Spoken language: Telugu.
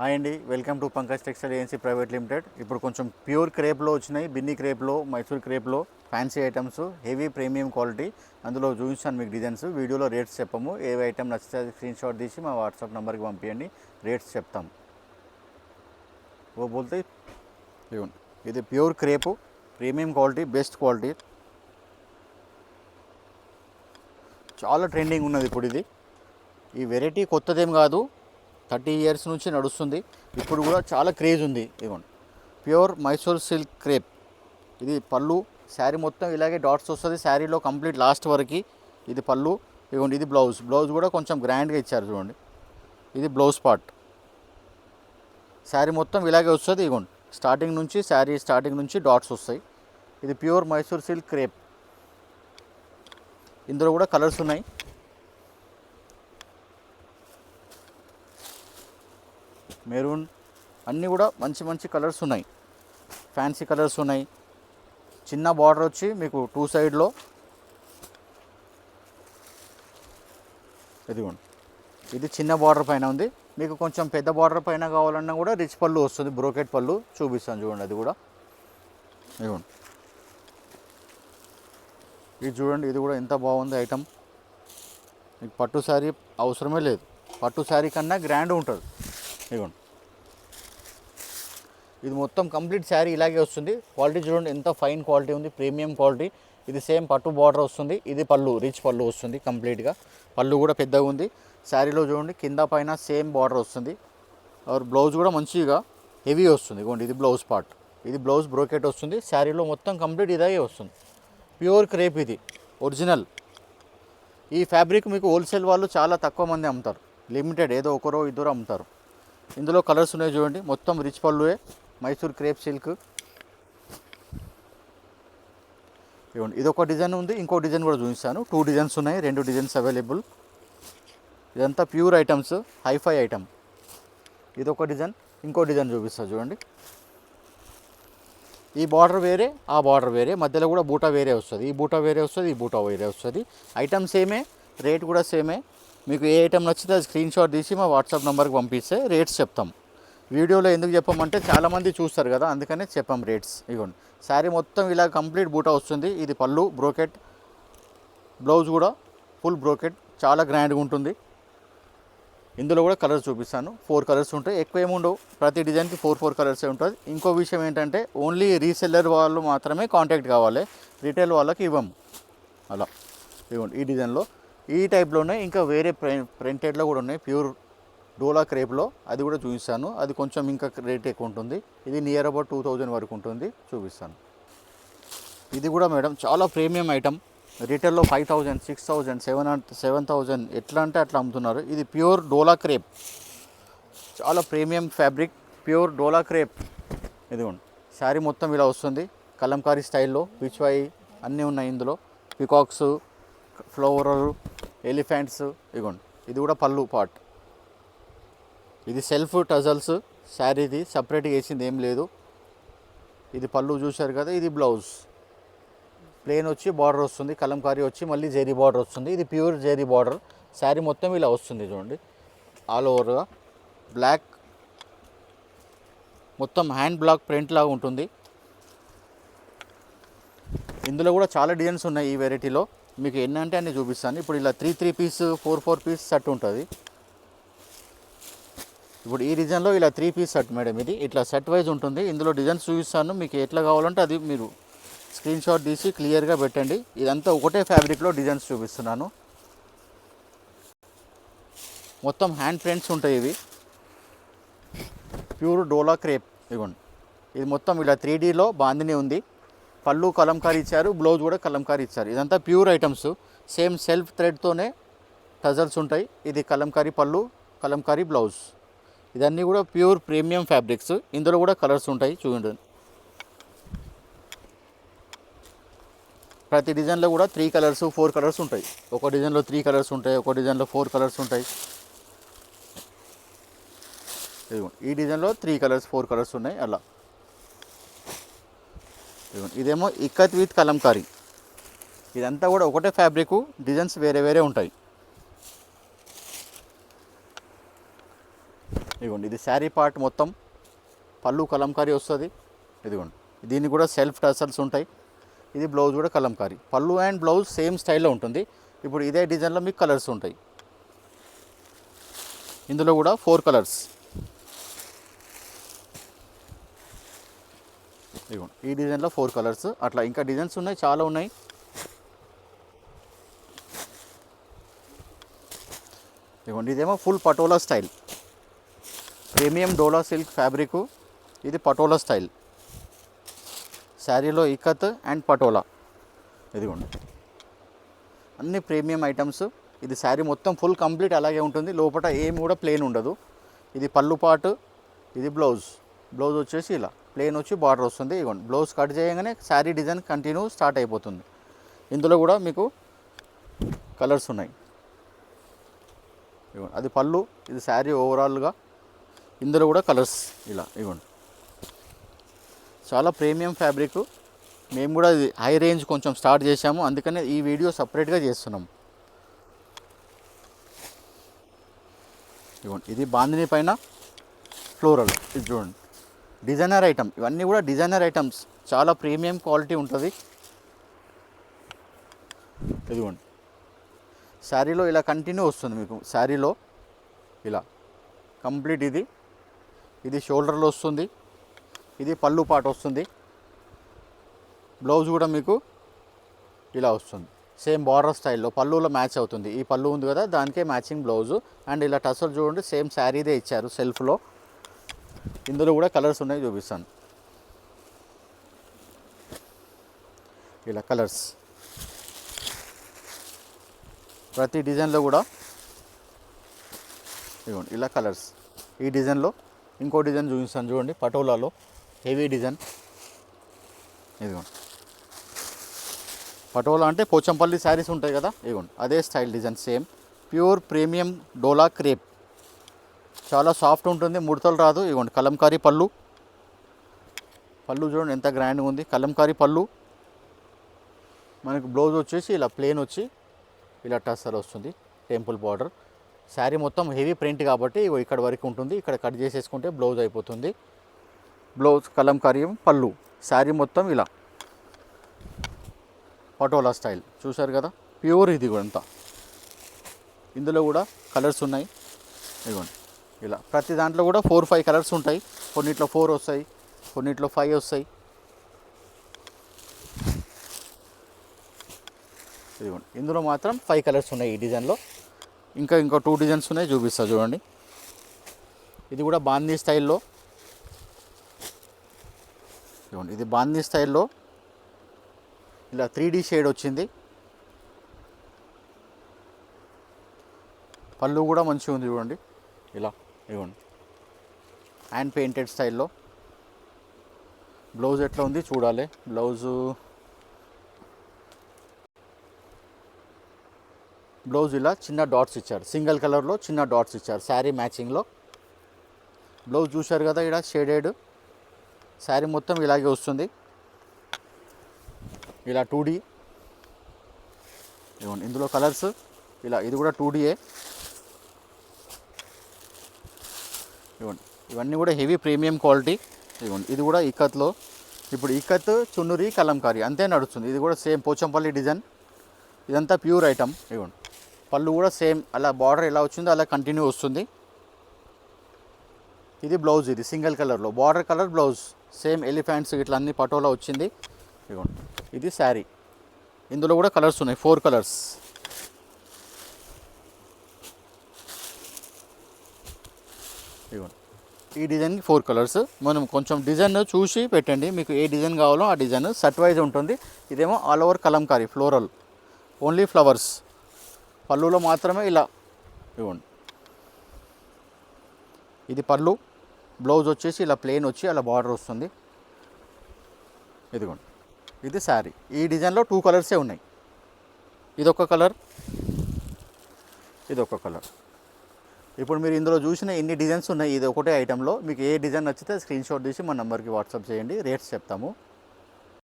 హాయ్ అండి, welcome to Pankaj textile agency private limited. ఇప్పుడు కొంచెం ప్యూర్ క్రేప్లో వచ్చినాయి, బిన్నీ క్రేప్లో, మైసూర్ క్రేప్లో fancy items, heavy premium quality. అందులో చూపిస్తాను మీకు డిజైన్స్. వీడియోలో రేట్స్ చెప్పము. ఏ ఐటమ్ నచ్చితే అది స్క్రీన్ షాట్ తీసి మా వాట్సాప్ నెంబర్కి పంపించండి, రేట్స్ చెప్తాం. ఓ బోల్తే ఇది pure crepe, premium quality, best quality, చాలా ట్రెండింగ్ ఉన్నది ఇప్పుడు. ఇది ఈ వెరైటీ కొత్తదేం కాదు, 30 years నుంచి నడుస్తుంది. ఇప్పుడు కూడా చాలా క్రేజ్ ఉంది. ఇదిగోండి, ప్యూర్ మైసూర్ సిల్క్ క్రేప్. ఇది పళ్ళు, శారీ మొత్తం ఇలాగే డాట్స్ వస్తుంది శారీలో కంప్లీట్ లాస్ట్ వరకు. ఇది పళ్ళు. ఇదిగోండి, ఇది బ్లౌజ్. బ్లౌజ్ కూడా కొంచెం గ్రాండ్గా ఇచ్చారు చూడండి. ఇది బ్లౌజ్ పార్ట్. శారీ మొత్తం ఇలాగే వస్తుంది. ఇదిగోండి, స్టార్టింగ్ నుంచి శారీ స్టార్టింగ్ నుంచి డాట్స్ వస్తాయి. ఇది ప్యూర్ మైసూర్ సిల్క్ క్రేప్. ఇందులో కూడా కలర్స్ ఉన్నాయి. మెరూన్, అన్నీ కూడా మంచి మంచి కలర్స్ ఉన్నాయి. ఫ్యాన్సీ కలర్స్ ఉన్నాయి. చిన్న బార్డర్ వచ్చి మీకు 2 సైడ్లో. ఇదిగోండి, ఇది చిన్న బార్డర్ పైన ఉంది. మీకు కొంచెం పెద్ద బార్డర్ పైన కావాలన్నా కూడా రిచ్ పళ్ళు వస్తుంది, బ్రోకెట్ పళ్ళు. చూపిస్తాను చూడండి, అది కూడా. ఇదిగోండి, ఇది చూడండి, ఇది కూడా ఎంత బాగుంది ఐటమ్. మీకు పట్టు శారీ అవసరమే లేదు, పట్టు శారీ కన్నా గ్రాండ్ ఉంటుంది. ఇదిగోండి, ఇది మొత్తం కంప్లీట్ శారీ ఇలాగే వస్తుంది. క్వాలిటీ చూడండి ఎంత ఫైన్ క్వాలిటీ ఉంది, ప్రీమియం క్వాలిటీ. ఇది సేమ్ పట్టు బార్డర్ వస్తుంది. ఇది పళ్ళు, రిచ్ పళ్ళు వస్తుంది కంప్లీట్గా. పళ్ళు కూడా పెద్దగా ఉంది. శారీలో చూడండి కింద పైన సేమ్ బార్డర్ వస్తుంది. బ్లౌజ్ కూడా మంచిగా హెవీ వస్తుంది. ఇదిగోండి, ఇది బ్లౌజ్ పార్ట్. ఇది బ్లౌజ్ బ్రోకెట్ వస్తుంది. శారీలో మొత్తం కంప్లీట్ ఇలాగే వస్తుంది. ప్యూర్ క్రేప్, ఇది ఒరిజినల్. ఈ ఫ్యాబ్రిక్ మీకు హోల్సేల్ వాళ్ళు చాలా తక్కువ మంది అమ్ముతారు, లిమిటెడ్, ఏదో ఒకరో ఇద్దరు అమ్ముతారు. ఇందులో కలర్స్ ఉన్నాయి చూడండి, మొత్తం రిచ్ పళ్ళువే, మైసూర్ క్రేప్ సిల్క్. ఇవ్వండి, ఇది ఒక డిజైన్ ఉంది, ఇంకో డిజైన్ కూడా చూపిస్తాను. 2 డిజైన్స్ ఉన్నాయి, 2 డిజైన్స్ అవైలబుల్. ఇదంతా ప్యూర్ ఐటమ్స్, హైఫై ఐటమ్. ఇది ఒక డిజైన్, ఇంకో డిజైన్ చూపిస్తా చూడండి. ఈ బార్డర్ వేరే, ఆ బార్డర్ వేరే, మధ్యలో కూడా బూటా వేరే వస్తుంది. ఈ బూటా వేరే వస్తుంది, ఈ బూటా వేరే వస్తుంది. ఐటమ్ సేమే, రేట్ కూడా సేమే. మీకు ఏ ఐటమ్ నచ్చితే అది స్క్రీన్ షాట్ తీసి మా వాట్సాప్ నెంబర్కి పంపిస్తే రేట్స్ చెప్తాం. వీడియోలో ఎందుకు చెప్పమంటే చాలామంది చూస్తారు కదా, అందుకనే చెప్పాం రేట్స్. ఇదిగోండి, శారీ మొత్తం ఇలా కంప్లీట్ బూటా వస్తుంది. ఇది పళ్ళు బ్రోకెట్, బ్లౌజ్ కూడా ఫుల్ బ్రోకెట్, చాలా గ్రాండ్గా ఉంటుంది. ఇందులో కూడా కలర్స్ చూపిస్తాను. 4 కలర్స్ ఉంటాయి, ఎక్కువ ఏముండవు. ప్రతి డిజైన్కి 4 కలర్సే ఉంటుంది. ఇంకో విషయం ఏంటంటే ఓన్లీ రీసెల్లర్ వాళ్ళు మాత్రమే కాంటాక్ట్ కావాలి, రీటైల్ వాళ్ళకి ఇవ్వము. అలా ఇవ్వండి, ఈ డిజైన్లో ఈ టైప్లోనే ఇంకా వేరే ప్రింటెడ్లో కూడా ఉన్నాయి, ప్యూర్ డోలా క్రేప్లో. అది కూడా చూపిస్తాను. అది కొంచెం ఇంకా రేట్ ఎక్కువ ఉంటుంది. ఇది నియర్ అబౌట్ 2000 వరకు ఉంటుంది, చూపిస్తాను. ఇది కూడా మేడం చాలా ప్రీమియం ఐటమ్. రీటైల్లో 5000, 6000, 7000 ఎట్లా అంటే అట్లా అమ్ముతున్నారు. ఇది ప్యూర్ డోలా క్రేప్, చాలా ప్రీమియం ఫ్యాబ్రిక్, ప్యూర్ డోలా క్రేప్. ఇదిగోండి, శారీ మొత్తం ఇలా వస్తుంది, కలంకారీ స్టైల్లో. పిచ్వాయి అన్నీ ఉన్నాయి ఇందులో, పికాక్స్, ఫ్లవర్, ఎలిఫెంట్స్. ఇదిగోండి, ఇది కూడా పళ్ళు పార్ట్. ఇది సెల్ఫ్ టజల్స్ శారీది, సపరేట్గా వేసింది ఏం లేదు. ఇది పళ్ళు చూశారు కదా, ఇది బ్లౌజ్. ప్లెయిన్ వచ్చి బార్డర్ వస్తుంది, కలంకారీ వచ్చి మళ్ళీ జెరీ బార్డర్ వస్తుంది. ఇది ప్యూర్ జెరీ బార్డర్. శారీ మొత్తం ఇలా వస్తుంది చూడండి, ఆల్ ఓవర్గా. బ్లాక్ మొత్తం హ్యాండ్ బ్లాక్ ప్రింట్ లాగా ఉంటుంది. ఇందులో కూడా చాలా డిజైన్స్ ఉన్నాయి ఈ వెరైటీలో. మీకు ఎన్ని అంటే అన్ని చూపిస్తాను. ఇప్పుడు ఇలా 3 పీస్, 4 పీస్ సెట్ ఉంటుంది. ఇప్పుడు ఈ డిజైన్లో ఇలా 3 పీస్ సెట్ మేడం. ఇది ఇట్లా సెట్ వైజ్ ఉంటుంది. ఇందులో డిజైన్స్ చూపిస్తాను, మీకు ఎట్లా కావాలంటే అది మీరు స్క్రీన్ షాట్ తీసి క్లియర్గా పెట్టండి. ఇదంతా ఒకటే ఫ్యాబ్రిక్లో డిజైన్స్ చూపిస్తున్నాను. మొత్తం హ్యాండ్ ప్రింట్స్ ఉంటాయి. ఇవి ప్యూర్ డోలా క్రేప్. ఇవ్వండి, ఇది మొత్తం ఇలా 3Dలో బాందిని ఉంది. పళ్ళు కలంకారీ ఇచ్చారు, బ్లౌజ్ కూడా కలంకారీ ఇచ్చారు. ఇదంతా ప్యూర్ ఐటమ్స్, సేమ్ సెల్ఫ్ థ్రెడ్తోనే టజల్స్ ఉంటాయి. ఇది కలంకారీ పళ్ళు, కలంకారీ బ్లౌజ్. ఇదన్నీ కూడా ప్యూర్ ప్రీమియం ఫ్యాబ్రిక్స్. ఇందులో కూడా కలర్స్ ఉంటాయి చూడండి. ప్రతి డిజైన్లో కూడా 3 కలర్స్, 4 కలర్స్ ఉంటాయి. ఒక డిజైన్లో 3 కలర్స్ ఉంటాయి, ఒక డిజైన్లో 4 కలర్స్ ఉంటాయి. ఈ డిజైన్లో 3 కలర్స్, 4 కలర్స్ ఉన్నాయి అలా. ఇదేమో ఇక్కత్ విత్ కలంకారీ. ఇదంతా కూడా ఒకటే ఫ్యాబ్రిక్, డిజైన్స్ వేరే వేరే ఉంటాయి. ఇదిగోండి ఇది శారీ పార్ట్ మొత్తం పళ్ళు కలంకారీ వస్తుంది. ఇదిగోండి దీన్ని కూడా సెల్ఫ్ టసల్స్ ఉంటాయి. ఇది బ్లౌజ్ కూడా కలంకారీ, పళ్ళు అండ్ బ్లౌజ్ సేమ్ స్టైల్లో ఉంటుంది. ఇప్పుడు ఇదే డిజైన్లో మీకు కలర్స్ ఉంటాయి. ఇందులో కూడా 4 కలర్స్. ఇదిగోండి ఈ డిజైన్లో 4 కలర్స్. అట్లా ఇంకా డిజైన్స్ ఉన్నాయి, చాలా ఉన్నాయి. ఇదిగోండి ఇదేమో ఫుల్ పటోలా స్టైల్, ప్రీమియం డోలా సిల్క్ ఫ్యాబ్రిక్. ఇది పటోలా స్టైల్, శారీలో ఇక్కత్ అండ్ పటోలా. ఇదిగోండి అన్ని ప్రీమియం ఐటమ్స్. ఇది శారీ మొత్తం ఫుల్ కంప్లీట్ అలాగే ఉంటుంది, లోపల ఏమి కూడా ప్లేన్ ఉండదు. ఇది పళ్ళు పాటు, ఇది బ్లౌజ్. బ్లౌజ్ వచ్చేసి ఇలా ప్లేన్ వచ్చి బార్డర్ వస్తుంది. ఇదిగోండి బ్లౌజ్ కట్ చేయగానే శారీ డిజైన్ కంటిన్యూ స్టార్ట్ అయిపోతుంది. ఇందులో కూడా మీకు కలర్స్ ఉన్నాయి. ఇదిగోండి అది పళ్ళు, ఇది శారీ ఓవరాల్గా. ఇందులో కూడా కలర్స్ ఇలా. ఇదిగోండి చాలా ప్రీమియం ఫ్యాబ్రిక్. మేము కూడా ఇది హై రేంజ్ కొంచెం స్టార్ట్ చేసాము, అందుకనే ఈ వీడియో సపరేట్గా చేస్తున్నాం. ఇదిగోండి ఇది బాందిని పైన ఫ్లోరల్. ఇది చూడండి డిజైనర్ ఐటమ్, ఇవన్నీ కూడా డిజైనర్ ఐటమ్స్, చాలా ప్రీమియం క్వాలిటీ ఉంటుంది. ఇదిగోండి శారీలో ఇలా కంటిన్యూ వస్తుంది మీకు, శారీలో ఇలా కంప్లీట్. ఇది షోల్డర్లో వస్తుంది, ఇది పళ్ళు పాట వస్తుంది. బ్లౌజ్ కూడా మీకు ఇలా వస్తుంది, సేమ్ బార్డర్ స్టైల్లో పళ్ళులో మ్యాచ్ అవుతుంది. ఈ పళ్ళు ఉంది కదా, దానికే మ్యాచింగ్ బ్లౌజు. అండ్ ఇలా టసల్ చూడండి, సేమ్ శారీదే ఇచ్చారు సెల్ఫ్లో. ఇందులో కూడా కలర్స్ ఉన్నాయి, చూపిస్తాను. ఇలా కలర్స్ ప్రతి డిజైన్లో కూడా. ఇదిగోండి ఇలా కలర్స్. ఈ డిజైన్లో ఇంకో డిజైన్ చూపిస్తాను చూడండి, పటోలాలో హెవీ డిజైన్. ఇదిగోండి పటోలా అంటే పోచంపల్లి శారీస్ ఉంటాయి కదా, ఇదిగోండి అదే style design, same pure premium dola crepe. చాలా సాఫ్ట్ ఉంటుంది, ముడతలు రాదు. ఇదిగోండి కలంకారీ పళ్ళు. పళ్ళు చూడండి ఎంత గ్రాండ్గా ఉంది, కలంకారీ పళ్ళు. మనకు బ్లౌజ్ వచ్చేసి ఇలా ప్లేన్ వచ్చి ఇలా టస్సర్ వస్తుంది, టెంపుల్ బార్డర్. శారీ మొత్తం హెవీ ప్రింట్ కాబట్టి ఇక్కడ వరకు ఉంటుంది, ఇక్కడ కట్ చేసేసుకుంటే బ్లౌజ్ అయిపోతుంది. బ్లౌజ్ కలంకారీ పళ్ళు, శారీ మొత్తం ఇలా పటోలా స్టైల్. చూసారు కదా ప్యూర్ ఇది కూడా అంతా. ఇందులో కూడా కలర్స్ ఉన్నాయి. ఇదిగోండి ఇలా ప్రతి దాంట్లో కూడా 4-5 కలర్స్ ఉంటాయి. కొన్నిట్లో 4 వస్తాయి, కొన్నిట్లో 5 వస్తాయి. ఇదిగోండి ఇందులో మాత్రం 5 కలర్స్ ఉన్నాయి ఈ డిజైన్లో. ఇంకా 2 డిజైన్స్ ఉన్నాయి, చూపిస్తా చూడండి. ఇది కూడా బాందీ స్టైల్లో. ఇదిగోండి ఇది బాందీ స్టైల్లో ఇలా 3D షేడ్ వచ్చింది. పళ్ళు కూడా మంచిగా ఉంది చూడండి ఇలా. ఇదిగోండి హ్యాండ్ పెయింటెడ్ స్టైల్లో. బ్లౌజ్ ఎట్లా ఉంది చూడాలి. బ్లౌజ్ ఇలా చిన్న డాట్స్ ఇచ్చారు, సింగిల్ కలర్లో చిన్న డాట్స్ ఇచ్చారు శారీ మ్యాచింగ్లో. బ్లౌజ్ చూశారు కదా ఇక్కడ షేడెడ్. శారీ మొత్తం ఇలాగే వస్తుంది, ఇలా 2D. ఇదిగోండి ఇందులో కలర్స్ ఇలా. ఇది కూడా 2Dయే. ఇదిగోండి ఇవన్నీ కూడా హెవీ ప్రీమియం క్వాలిటీ. ఇదిగోండి ఇది కూడా ఇక్కత్లో. ఇప్పుడు ఇక్కత్, చున్నూరి, కలంకారీ అంతే నడుస్తుంది. ఇది కూడా సేమ్ పోచంపల్లి డిజైన్. ఇదంతా ప్యూర్ ఐటమ్. ఇదిగోండి పళ్ళు కూడా సేమ్ అలా బార్డర్ ఎలా వచ్చిందో అలా కంటిన్యూ వస్తుంది. ఇది బ్లౌజ్, ఇది సింగిల్ కలర్లో border colour blouse, same elephants ఇట్లా అన్ని పటోలా వచ్చింది. ఇదిగోండి ఇది శారీ. ఇందులో కూడా కలర్స్ ఉన్నాయి, 4 కలర్స్. ఇదిగోండి ఈ డిజైన్కి 4 కలర్స్. మనం కొంచెం డిజైన్ చూసి పెట్టండి, మీకు ఏ డిజైన్ కావాలో ఆ డిజైన్ సెట్ వైజ్ ఉంటుంది. ఇదేమో all over Kalamkari floral, only flowers. పళ్ళులో మాత్రమే ఇలా. ఇవ్వండి ఇది పళ్ళు. బ్లౌజ్ వచ్చేసి ఇలా ప్లెయిన్ వచ్చి అలా బార్డర్ వస్తుంది. ఇదిగోండి ఇది శారీ. ఈ డిజైన్లో 2 కలర్సే ఉన్నాయి. ఇదొక కలర్, ఇదొక కలర్. ఇప్పుడు మీరు ఇందులో చూసిన ఎన్ని డిజైన్స్ ఉన్నాయి, ఇది ఒకటే ఐటెంలో. మీకు ఏ డిజైన్ నచ్చితే స్క్రీన్ షాట్ తీసి మన నెంబర్కి వాట్సాప్ చేయండి, రేట్స్ చెప్తాము.